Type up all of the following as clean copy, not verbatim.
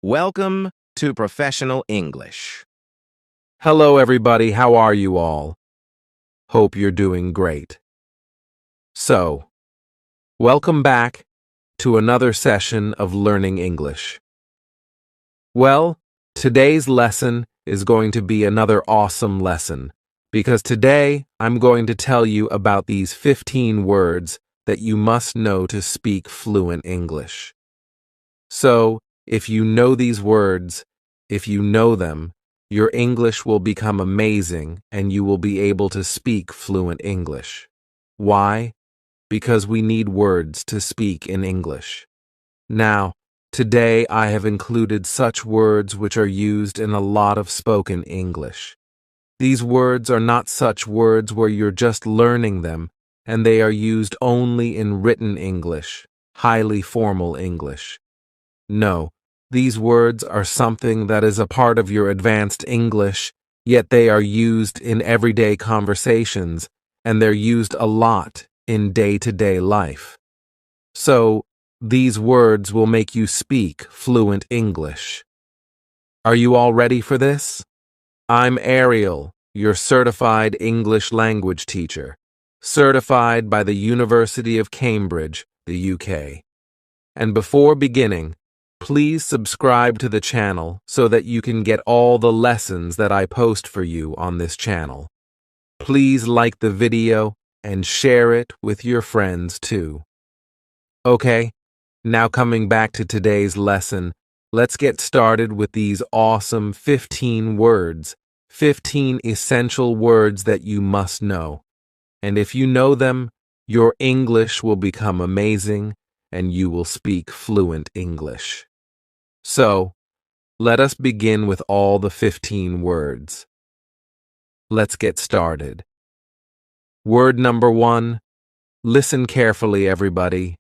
Welcome to Professional English. Hello, everybody. How are you all? Hope you're doing great. So, welcome back to another session of Learning English. Well, today's lesson is going to be another awesome lesson because today I'm going to tell you about these 15 words that you must know to speak fluent English. So, if you know these words, if you know them, your English will become amazing and you will be able to speak fluent English. Why? Because we need words to speak in English. Now, today I have included such words which are used in a lot of spoken English. These words are not such words where you're just learning them, and they are used only in written English, highly formal English. No, these words are something that is a part of your advanced English, yet they are used in everyday conversations, and they're used a lot in day-to-day life. So, these words will make you speak fluent English. Are you all ready for this? I'm Ariel, your certified English language teacher, certified by the University of Cambridge, the UK. And before beginning, please subscribe to the channel so that you can get all the lessons that I post for you on this channel. Please like the video and share it with your friends too. Okay, now coming back to today's lesson, let's get started with these awesome 15 words, 15 essential words that you must know. And if you know them, your English will become amazing and you will speak fluent English. So, let us begin with all the 15 words. Let's get started. Word number 1. Listen carefully, everybody.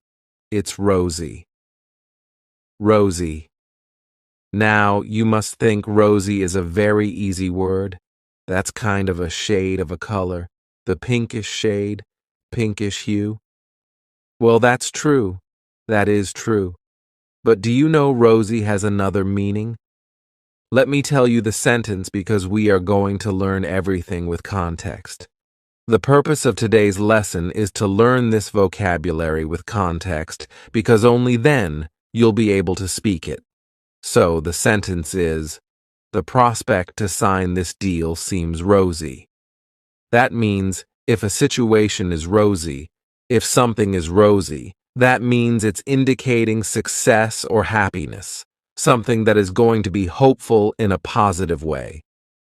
It's rosy. Rosy. Now, you must think rosy is a very easy word. That's kind of a shade of a color, the pinkish shade, pinkish hue. Well, that's true. That is true. But do you know rosy has another meaning? Let me tell you the sentence because we are going to learn everything with context. The purpose of today's lesson is to learn this vocabulary with context because only then you'll be able to speak it. So the sentence is, the prospect to sign this deal seems rosy. That means if a situation is rosy, if something is rosy, that means it's indicating success or happiness, something that is going to be hopeful in a positive way.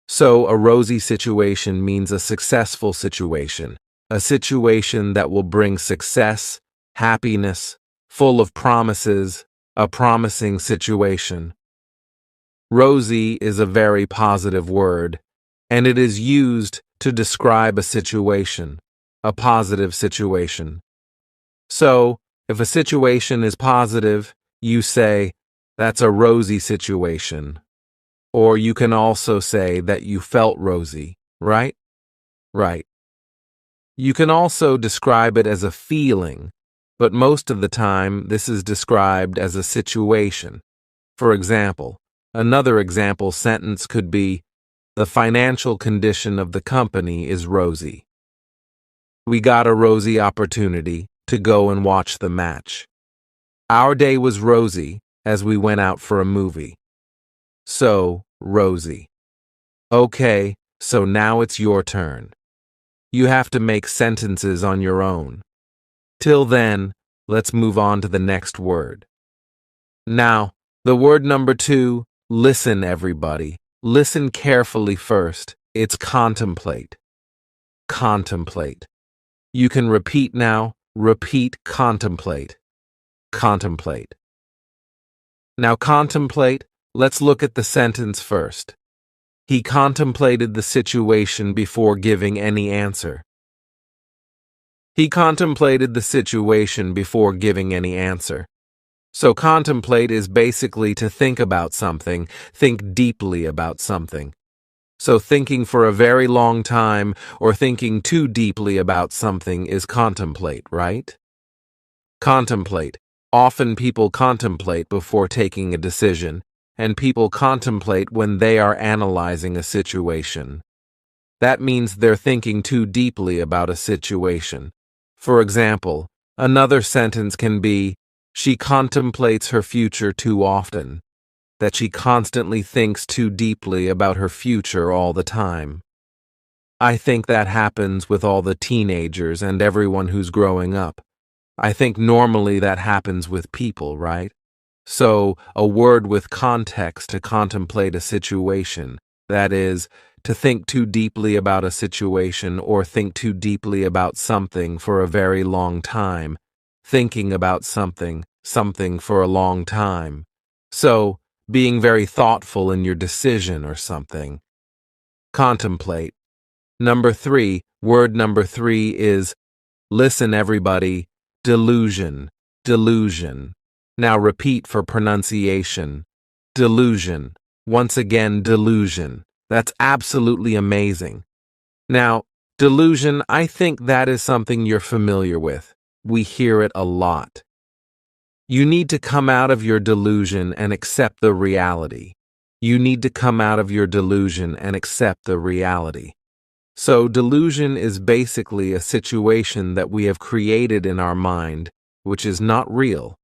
So a rosy situation means a successful situation, a situation that will bring success, happiness, full of promises, a promising situation. Rosy is a very positive word, and it is used to describe a situation, a positive situation. So, if a situation is positive, you say, that's a rosy situation. Or you can also say that you felt rosy, right? Right. You can also describe it as a feeling, but most of the time this is described as a situation. For example, another example sentence could be, the financial condition of the company is rosy. We got a rosy opportunity to go and watch the match. Our day was rosy as we went out for a movie. So, rosy. Okay, so now it's your turn. You have to make sentences on your own. Till then, let's move on to the next word. Now, the word number 2, listen everybody. Listen carefully first. It's contemplate. Contemplate. You can repeat now. Repeat contemplate. Contemplate. Now contemplate, let's look at the sentence first. He contemplated the situation before giving any answer. He contemplated the situation before giving any answer. So contemplate is basically to think about something, think deeply about something. So thinking for a very long time or thinking too deeply about something is contemplate, right? Contemplate. Often people contemplate before taking a decision, and people contemplate when they are analyzing a situation. That means they're thinking too deeply about a situation. For example, another sentence can be, she contemplates her future too often, that she constantly thinks too deeply about her future all the time. I think that happens with all the teenagers and everyone who's growing up. I think normally that happens with people, right? So, a word with context to contemplate a situation, that is, to think too deeply about a situation or think too deeply about something for a very long time, thinking about something for a long time. So, being very thoughtful in your decision or something. Contemplate. Word number three is, listen everybody, delusion, delusion. Now repeat for pronunciation. Delusion. Once again, delusion. That's absolutely amazing. Now, delusion, I think that is something you're familiar with. We hear it a lot. You need to come out of your delusion and accept the reality. You need to come out of your delusion and accept the reality. So, delusion is basically a situation that we have created in our mind, which is not real.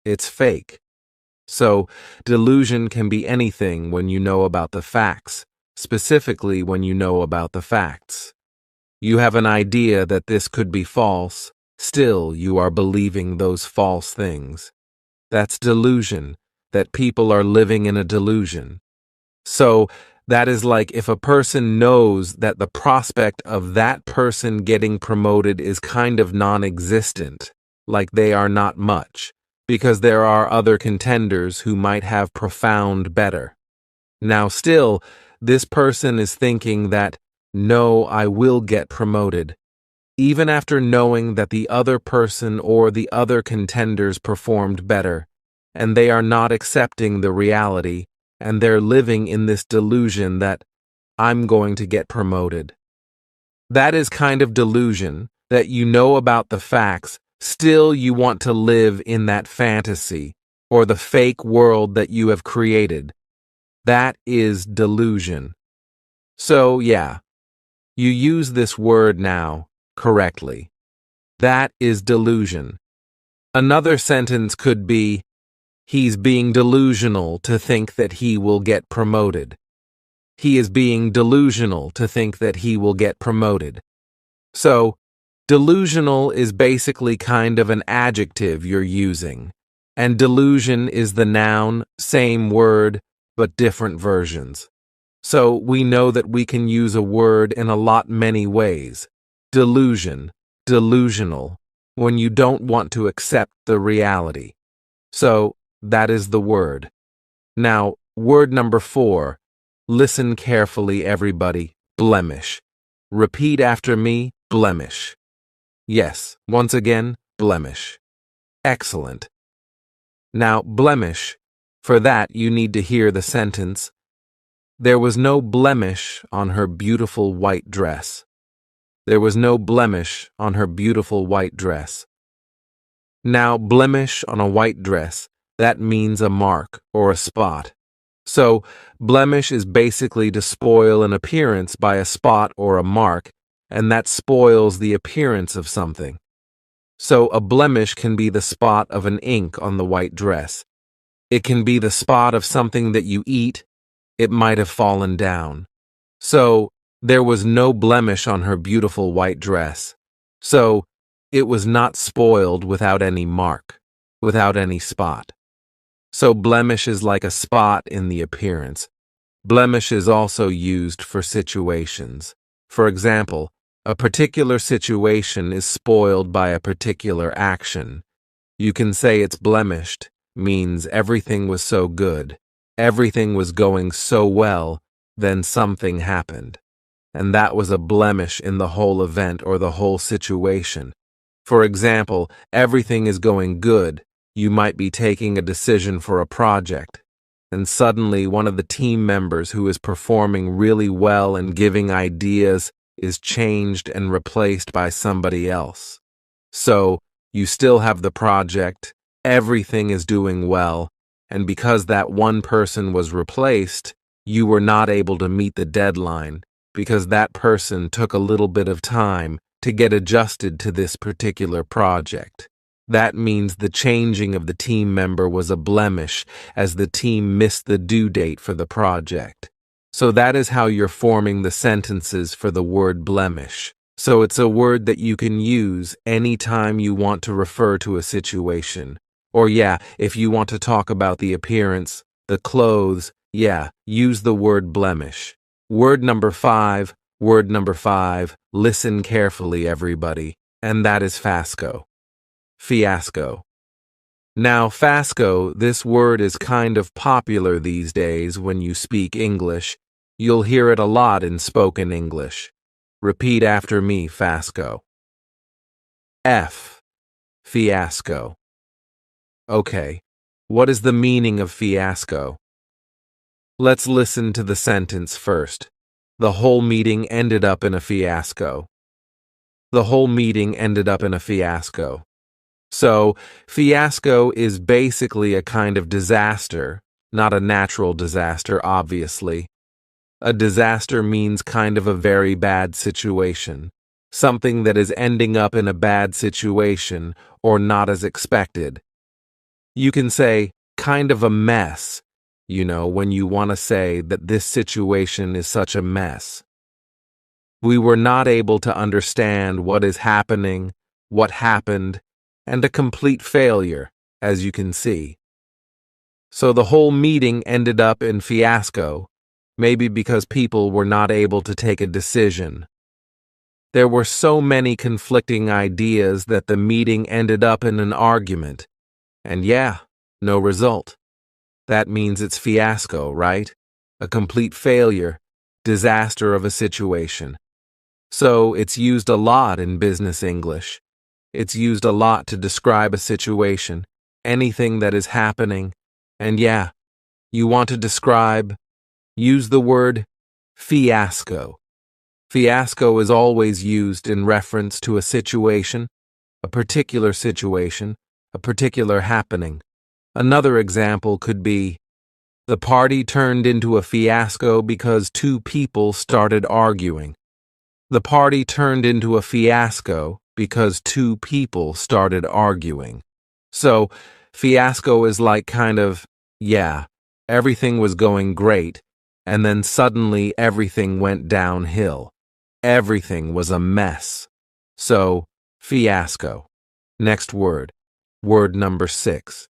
It's fake. So, delusion can be anything when you know about the facts, specifically when you know about the facts. You have an idea that this could be false, still you are believing those false things. That's delusion, that people are living in a delusion. So, that is like if a person knows that the prospect of that person getting promoted is kind of non-existent, like they are not much, because there are other contenders who might have profound better. Now still, this person is thinking that, no, I will get promoted, even after knowing that the other person or the other contenders performed better, and they are not accepting the reality, and they're living in this delusion that I'm going to get promoted. That is kind of delusion, that you know about the facts, still you want to live in that fantasy, or the fake world that you have created. That is delusion. So, yeah, you use this word now correctly. That is delusion. Another sentence could be, he's being delusional to think that he will get promoted. He is being delusional to think that he will get promoted. So, delusional is basically kind of an adjective you're using, and delusion is the noun, same word, but different versions. So, we know that we can use a word in a lot many ways. Delusion, delusional, when you don't want to accept the reality. So, that is the word. Now, word number 4. Listen carefully, everybody. Blemish. Repeat after me, blemish. Yes, once again, blemish. Excellent. Now, blemish. For that, you need to hear the sentence, there was no blemish on her beautiful white dress. There was no blemish on her beautiful white dress. Now, blemish on a white dress, that means a mark or a spot. So, blemish is basically to spoil an appearance by a spot or a mark, and that spoils the appearance of something. So, a blemish can be the spot of an ink on the white dress. It can be the spot of something that you eat. It might have fallen down. So, there was no blemish on her beautiful white dress. So, it was not spoiled without any mark, without any spot. So blemish is like a spot in the appearance. Blemish is also used for situations. For example, a particular situation is spoiled by a particular action. You can say it's blemished, means everything was so good, everything was going so well, then something happened. And that was a blemish in the whole event or the whole situation. For example, everything is going good. You might be taking a decision for a project, and suddenly one of the team members who is performing really well and giving ideas is changed and replaced by somebody else. So, you still have the project, everything is doing well, and because that one person was replaced, you were not able to meet the deadline because that person took a little bit of time to get adjusted to this particular project. That means the changing of the team member was a blemish as the team missed the due date for the project. So that is how you're forming the sentences for the word blemish. So it's a word that you can use anytime you want to refer to a situation. Or if you want to talk about the appearance, the clothes, use the word blemish. Word number five, listen carefully, everybody, and that is fiasco. Fiasco. Now, fiasco, this word is kind of popular these days when you speak English. You'll hear it a lot in spoken English. Repeat after me, fiasco. Fiasco. Okay, what is the meaning of fiasco? Let's listen to the sentence first. The whole meeting ended up in a fiasco. The whole meeting ended up in a fiasco. So, fiasco is basically a kind of disaster, not a natural disaster, obviously. A disaster means kind of a very bad situation, something that is ending up in a bad situation or not as expected. You can say, kind of a mess, when you want to say that this situation is such a mess. We were not able to understand what is happening, what happened, and a complete failure, as you can see. So the whole meeting ended up in fiasco, maybe because people were not able to take a decision. There were so many conflicting ideas that the meeting ended up in an argument. And no result. That means it's fiasco, right? A complete failure, disaster of a situation. So it's used a lot in business English. It's used a lot to describe a situation, anything that is happening. And you want to describe, use the word fiasco. Fiasco is always used in reference to a situation, a particular happening. Another example could be, the party turned into a fiasco because two people started arguing. The party turned into a fiasco because two people started arguing. So, fiasco is like kind of, everything was going great, and then suddenly everything went downhill. Everything was a mess. So, fiasco. Next word. Word number 6.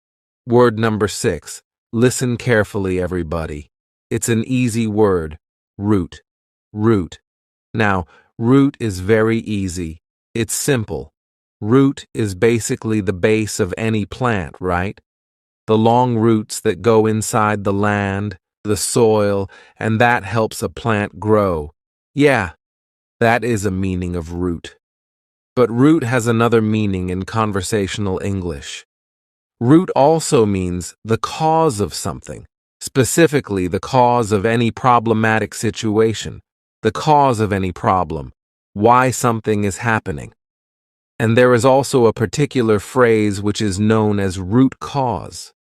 Word number 6. Listen carefully, everybody. It's an easy word. Root. Root. Now, root is very easy. It's simple. Root is basically the base of any plant, right? The long roots that go inside the land, the soil, and that helps a plant grow. That is a meaning of root. But root has another meaning in conversational English. Root also means the cause of something, specifically the cause of any problematic situation, the cause of any problem, why something is happening. And there is also a particular phrase which is known as root cause.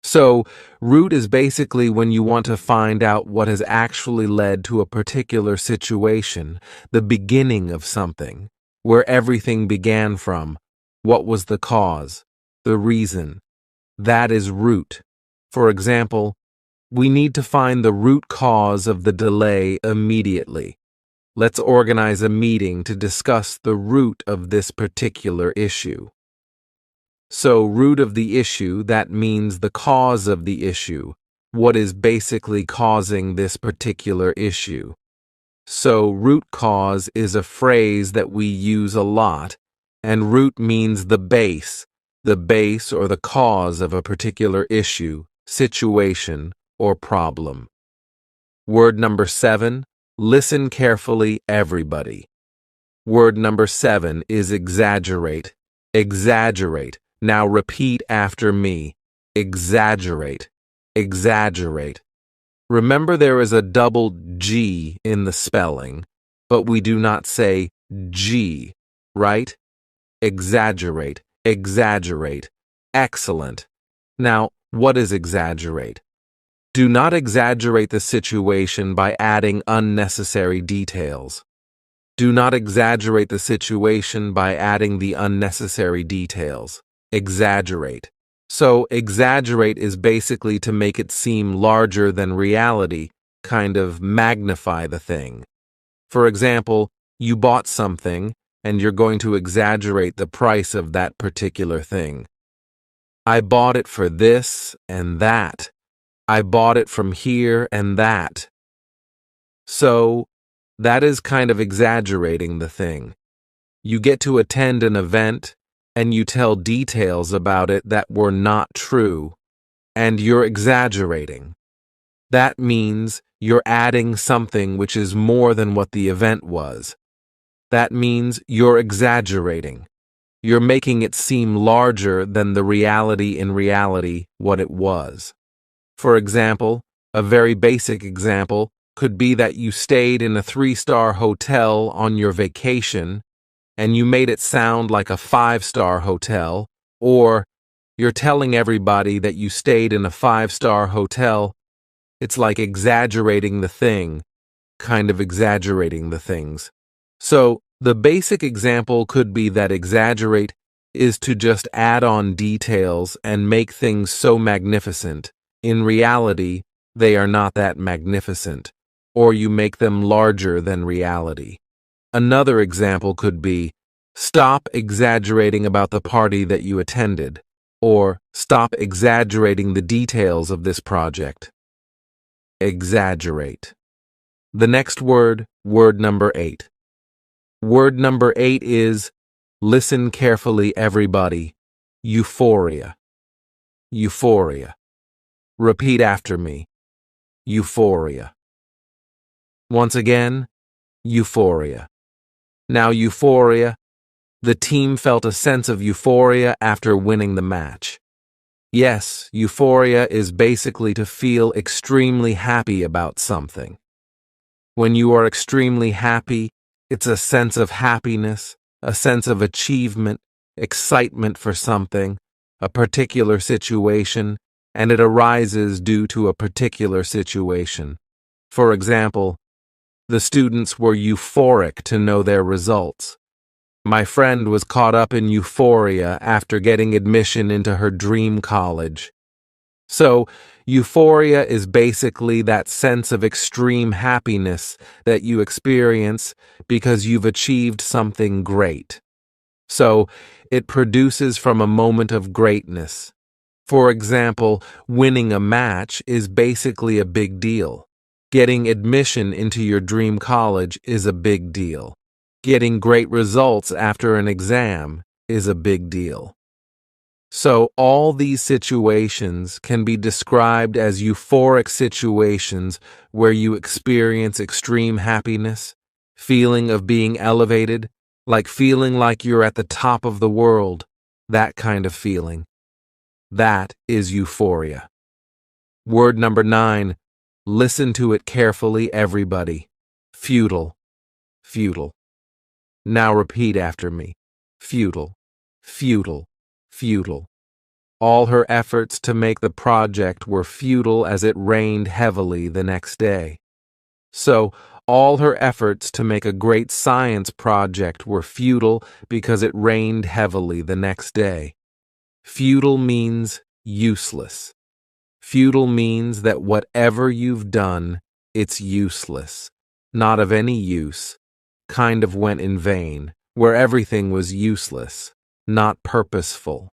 So, root is basically when you want to find out what has actually led to a particular situation, the beginning of something, where everything began from, what was the cause, the reason. That is root. For example, we need to find the root cause of the delay immediately. Let's organize a meeting to discuss the root of this particular issue. So, root of the issue, that means the cause of the issue, what is basically causing this particular issue. So, root cause is a phrase that we use a lot, and root means the base or the cause of a particular issue, situation, or problem. Word number 7, listen carefully, everybody. Word number 7 is exaggerate. Exaggerate. Now repeat after me. Exaggerate. Exaggerate. Remember there is a double G in the spelling, but we do not say G, right? Exaggerate. Exaggerate. Excellent. Now, What is exaggerate? Do not exaggerate the situation by adding unnecessary details. Do not exaggerate the situation by adding the unnecessary details. Exaggerate. So, exaggerate is basically to make it seem larger than reality, kind of magnify the thing. For example, you bought something, and you're going to exaggerate the price of that particular thing. I bought it for this and that. I bought it from here and that. So, that is kind of exaggerating the thing. You get to attend an event, and you tell details about it that were not true, and you're exaggerating. That means you're adding something which is more than what the event was. That means you're exaggerating. You're making it seem larger than the reality in reality what it was. For example, a very basic example could be that you stayed in a 3-star hotel on your vacation and you made it sound like a 5-star hotel, or you're telling everybody that you stayed in a 5-star hotel. It's like exaggerating the thing, kind of exaggerating the things. So, the basic example could be that exaggerate is to just add on details and make things so magnificent. In reality, they are not that magnificent, or you make them larger than reality. Another example could be, stop exaggerating about the party that you attended, or stop exaggerating the details of this project. Exaggerate. The next word, word number 8. Word number 8 is, listen carefully, everybody, euphoria. Euphoria. Repeat after me. Euphoria. Once again, euphoria. Now, euphoria. The team felt a sense of euphoria after winning the match. Yes, euphoria is basically to feel extremely happy about something. When you are extremely happy, it's a sense of happiness, a sense of achievement, excitement for something, a particular situation, and it arises due to a particular situation. For example, the students were euphoric to know their results. My friend was caught up in euphoria after getting admission into her dream college. So, euphoria is basically that sense of extreme happiness that you experience because you've achieved something great. So, it produces from a moment of greatness. For example, winning a match is basically a big deal. Getting admission into your dream college is a big deal. Getting great results after an exam is a big deal. So all these situations can be described as euphoric situations where you experience extreme happiness, feeling of being elevated, like feeling like you're at the top of the world, that kind of feeling. That is euphoria. Word number 9, listen to it carefully, everybody. Futile. Futile. Now repeat after me. Futile. Futile. Futile. All her efforts to make the project were futile as it rained heavily the next day. So, all her efforts to make a great science project were futile because it rained heavily the next day. Futile means useless. Futile means that whatever you've done, it's useless, not of any use, kind of went in vain, where everything was useless, not purposeful.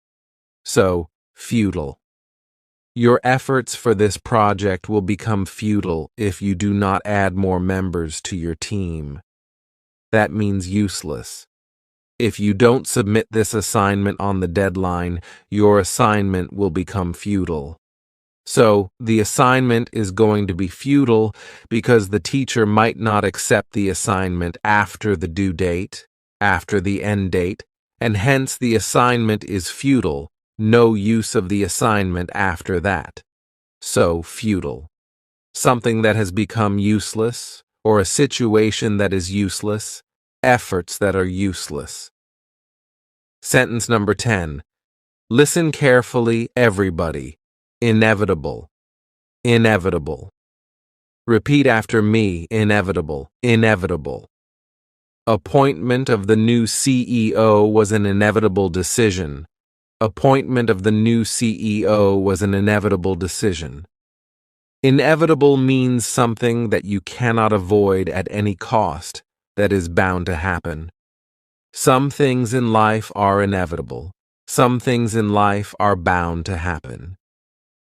So, futile. Your efforts for this project will become futile if you do not add more members to your team. That means useless. If you don't submit this assignment on the deadline, your assignment will become futile. So, the assignment is going to be futile because the teacher might not accept the assignment after the due date, after the end date, and hence the assignment is futile. No use of the assignment after that. So, futile. Something that has become useless, or a situation that is useless, efforts that are useless. Sentence number 10. Listen carefully, everybody. inevitable, inevitable. Repeat after me, inevitable, inevitable. Appointment of the new CEO was an inevitable decision. Appointment of the new CEO was an inevitable decision. Inevitable means something that you cannot avoid at any cost, that is bound to happen. Some things in life are inevitable. Some things in life are bound to happen.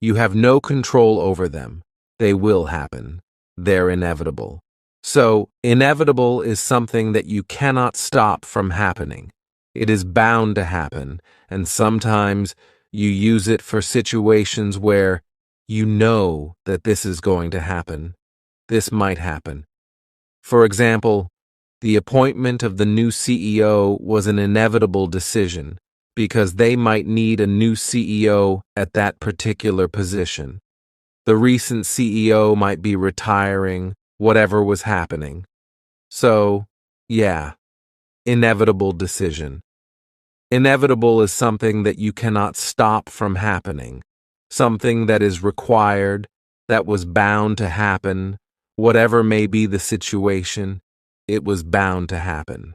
You have no control over them. They will happen. They're inevitable. So, inevitable is something that you cannot stop from happening. It is bound to happen, and sometimes you use it for situations where you know that this is going to happen. This might happen. For example, the appointment of the new CEO was an inevitable decision because they might need a new CEO at that particular position. The recent CEO might be retiring, whatever was happening. So, yeah, inevitable decision. Inevitable is something that you cannot stop from happening, something that is required, that was bound to happen, whatever may be the situation, it was bound to happen.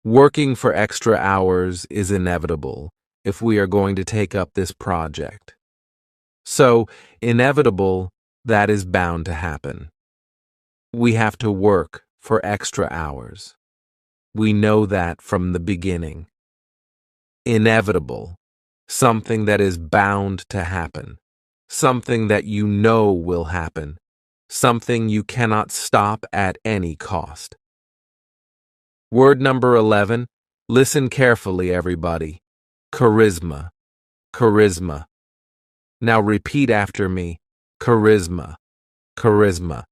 Working for extra hours is inevitable if we are going to take up this project. So, inevitable, that is bound to happen. We have to work for extra hours. We know that from the beginning. Inevitable, something that is bound to happen, something that you know will happen, something you cannot stop at any cost. Word number 11, listen carefully, everybody. Charisma, charisma. Now repeat after me, charisma, charisma.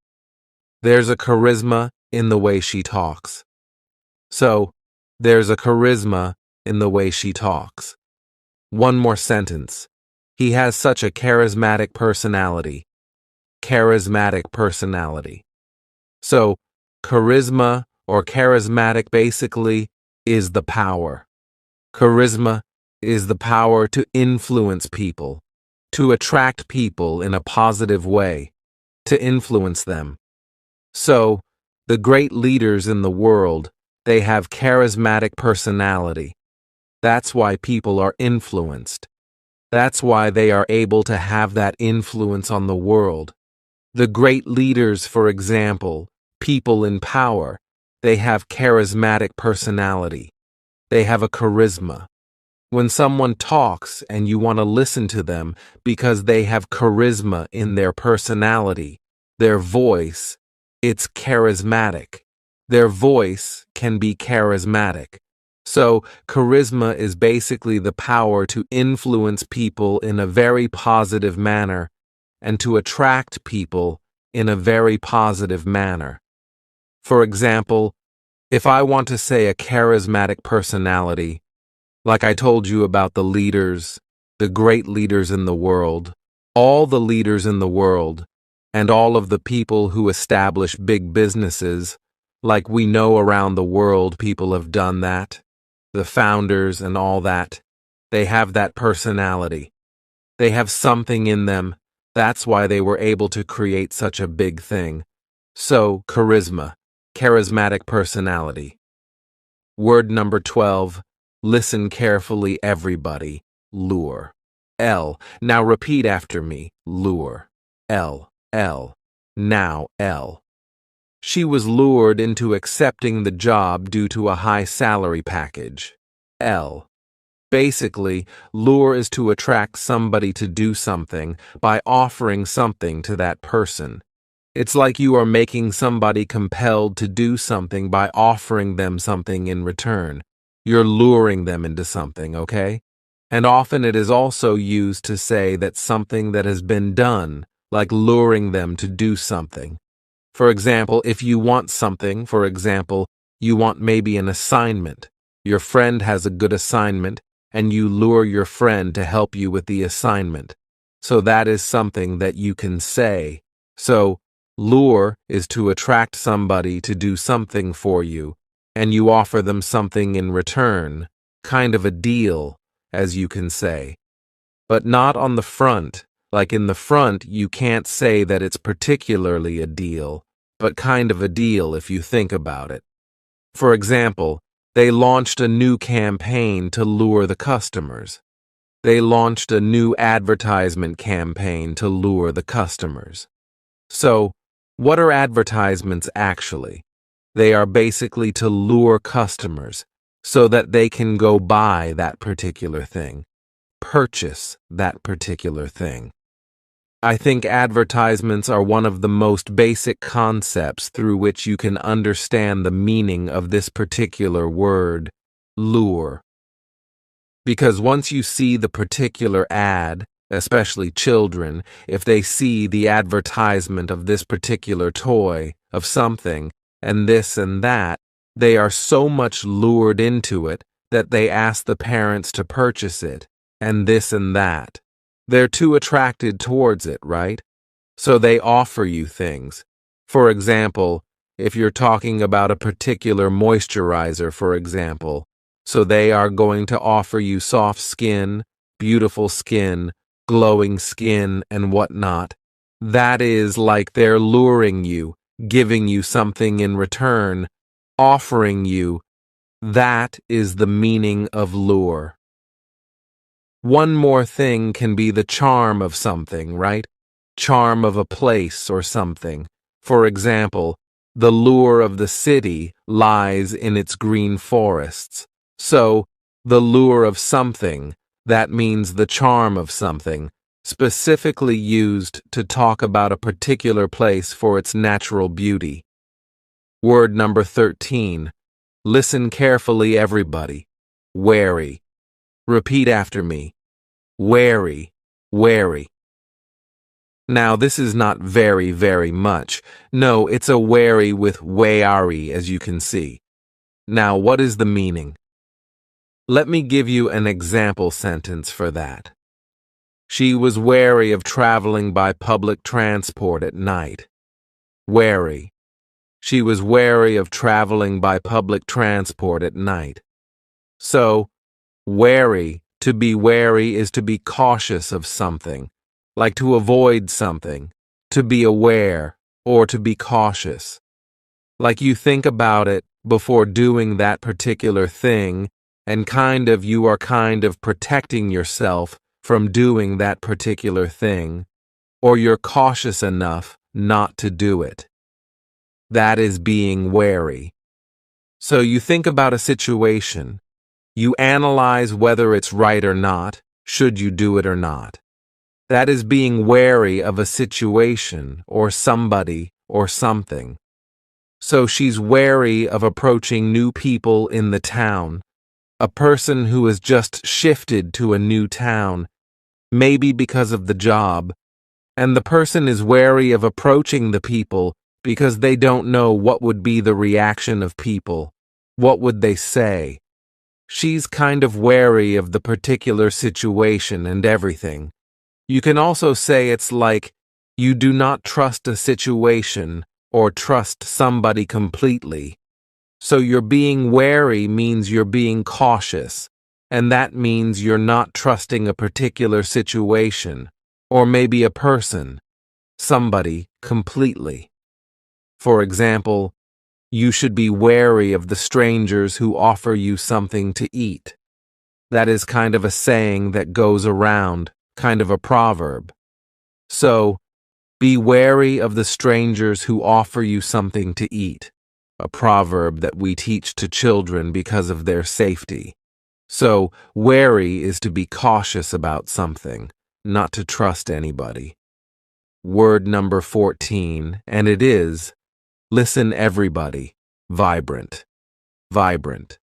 There's a charisma in the way she talks. So, there's a charisma in the way she talks. One more sentence. He has such a charismatic personality. Charismatic personality. So, charisma or charismatic basically is the power. Charisma is the power to influence people, to attract people in a positive way, to influence them. So, the great leaders in the world, they have charismatic personality. That's why people are influenced. That's why they are able to have that influence on the world. The great leaders, for example, people in power, they have charismatic personality. They have a charisma. When someone talks and you want to listen to them because they have charisma in their personality, their voice, it's charismatic. Their voice can be charismatic. So, charisma is basically the power to influence people in a very positive manner and to attract people in a very positive manner. For example, if I want to say a charismatic personality, like I told you about the leaders, the great leaders in the world, all the leaders in the world, and all of the people who establish big businesses, like we know around the world people have done that, the founders and all that, they have that personality. They have something in them. That's why they were able to create such a big thing. So, charisma, charismatic personality. Word number 12, listen carefully, everybody. Lure. L. Now repeat after me. Lure. L. L. Now L. She was lured into accepting the job due to a high salary package. L. Basically, lure is to attract somebody to do something by offering something to that person. It's like you are making somebody compelled to do something by offering them something in return. You're luring them into something, okay? And often it is also used to say that something that has been done, like luring them to do something. For example, if you want something, for example, you want maybe an assignment. Your friend has a good assignment, and you lure your friend to help you with the assignment. So that is something that you can say. So, lure is to attract somebody to do something for you, and you offer them something in return, kind of a deal, as you can say. but not on the front. Like in the front, you can't say that it's particularly a deal, but kind of a deal if you think about it. For example, they launched a new campaign to lure the customers. They launched a new advertisement campaign to lure the customers. So, what are advertisements actually? They are basically to lure customers so that they can go buy that particular thing, purchase that particular thing. I think advertisements are one of the most basic concepts through which you can understand the meaning of this particular word, lure. Because once you see the particular ad, especially children, if they see the advertisement of this particular toy, of something, and this and that, they are so much lured into it that they ask the parents to purchase it, and this and that. They're too attracted towards it, right? So they offer you things. For example, if you're talking about a particular moisturizer, for example, so they are going to offer you soft skin, beautiful skin, glowing skin, and whatnot. That is like they're luring you, giving you something in return, offering you. That is the meaning of lure. One more thing can be the charm of something, right? Charm of a place or something. For example, the lure of the city lies in its green forests. So, the lure of something, that means the charm of something, specifically used to talk about a particular place for its natural beauty. Word number 13. Listen carefully, everybody. Wary. Repeat after me. Wary, wary. Now, this is not very, very much. No, it's a wary with wary, as you can see. Now, what is the meaning? Let me give you an example sentence for that. She was wary of traveling by public transport at night. Wary. She was wary of traveling by public transport at night. So, wary, to be wary is to be cautious of something, like to avoid something, to be aware, or to be cautious. Like you think about it before doing that particular thing, and you are protecting yourself from doing that particular thing, or you're cautious enough not to do it. That is being wary. So you think about a situation. You analyze whether it's right or not, should you do it or not. That is being wary of a situation or somebody or something. So she's wary of approaching new people in the town, a person who has just shifted to a new town, maybe because of the job, and the person is wary of approaching the people because they don't know what would be the reaction of people. What would they say? She's kind of wary of the particular situation and everything. You can also say it's like you do not trust a situation or trust somebody completely. So you're being wary means you're being cautious, and that means you're not trusting a particular situation, or maybe a person, somebody completely. For example, you should be wary of the strangers who offer you something to eat. That is kind of a saying that goes around, kind of a proverb. So, be wary of the strangers who offer you something to eat, a proverb that we teach to children because of their safety. So, wary is to be cautious about something, not to trust anybody. Word number 14, and it is, listen everybody, vibrant, vibrant.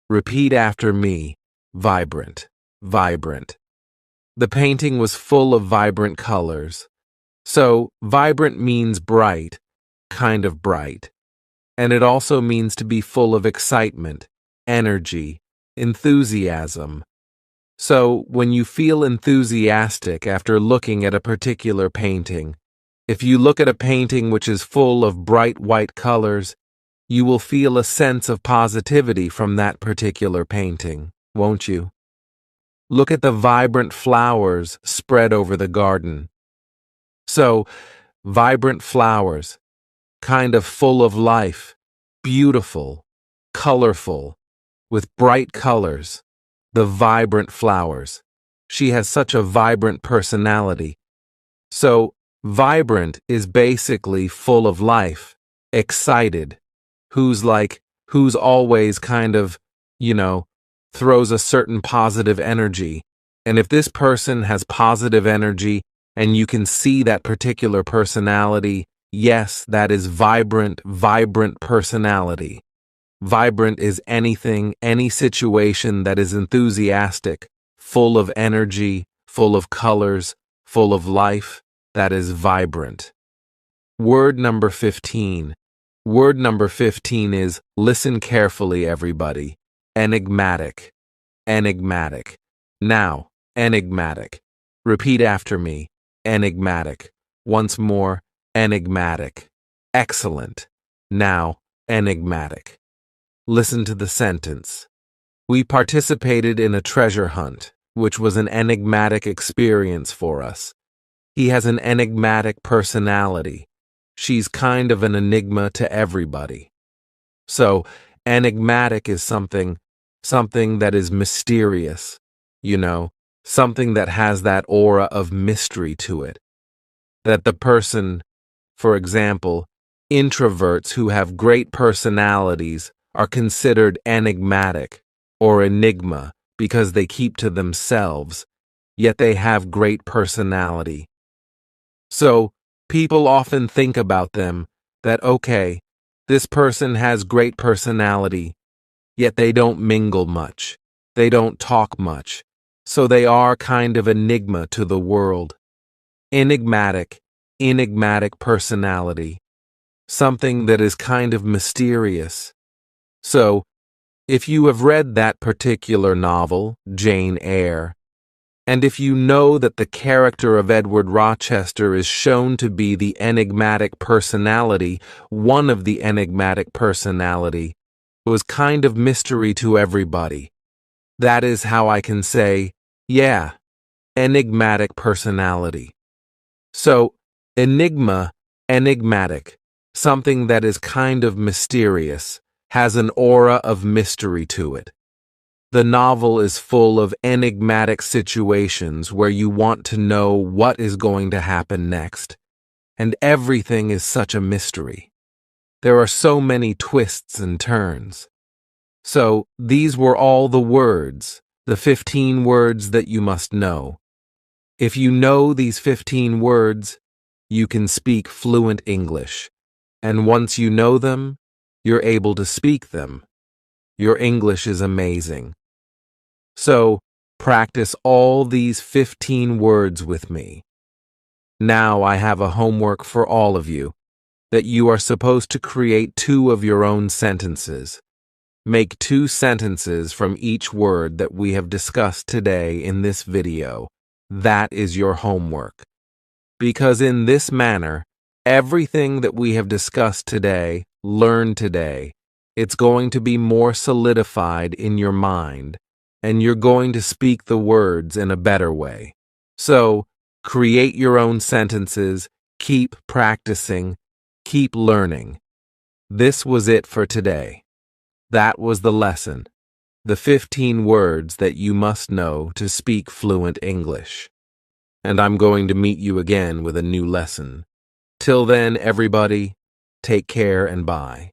Repeat after me, vibrant, vibrant. The painting was full of vibrant colors. So, vibrant means bright, kind of bright. And it also means to be full of excitement, energy, enthusiasm. So, when you feel enthusiastic after looking at a particular painting, if you look at a painting which is full of bright white colors, you will feel a sense of positivity from that particular painting, won't you? Look at the vibrant flowers spread over the garden. So, vibrant flowers, kind of full of life, beautiful, colorful, with bright colors. The vibrant flowers. She has such a vibrant personality. So, vibrant is basically full of life, excited, who's always kind of, throws a certain positive energy. And if this person has positive energy and you can see that particular personality, yes, that is vibrant personality. Vibrant is anything, any situation that is enthusiastic, full of energy, full of colors, full of life. That is vibrant. Word number 15. Word number 15 is, listen carefully, everybody. Enigmatic. Enigmatic. Now, enigmatic. Repeat after me. Enigmatic. Once more, enigmatic. Excellent. Now, enigmatic. Listen to the sentence. We participated in a treasure hunt, which was an enigmatic experience for us. He has an enigmatic personality. She's kind of an enigma to everybody. So, enigmatic is something that is mysterious, something that has that aura of mystery to it. That the person, for example, introverts who have great personalities are considered enigmatic or enigma because they keep to themselves, yet they have great personality. So, people often think about them that, okay, this person has great personality, yet they don't mingle much, they don't talk much, so they are kind of enigma to the world. Enigmatic personality, something that is kind of mysterious. So, if you have read that particular novel, Jane Eyre, and if you know that the character of Edward Rochester is shown to be the enigmatic personality, one of the enigmatic personality, was kind of mystery to everybody. That is how I can say, yeah, enigmatic personality. So, enigma, enigmatic, something that is kind of mysterious, has an aura of mystery to it. The novel is full of enigmatic situations where you want to know what is going to happen next, and everything is such a mystery. There are so many twists and turns. So, these were all the words, the 15 words that you must know. If you know these 15 words, you can speak fluent English, and once you know them, you're able to speak them. Your English is amazing. So, practice all these 15 words with me. Now I have a homework for all of you, that you are supposed to create 2 of your own sentences. Make 2 sentences from each word that we have discussed today in this video. That is your homework. Because in this manner, everything that we have discussed today, learned today, it's going to be more solidified in your mind, and you're going to speak the words in a better way. So, create your own sentences, keep practicing, keep learning. This was it for today. That was the lesson, the 15 words that you must know to speak fluent English. And I'm going to meet you again with a new lesson. Till then, everybody, take care and bye.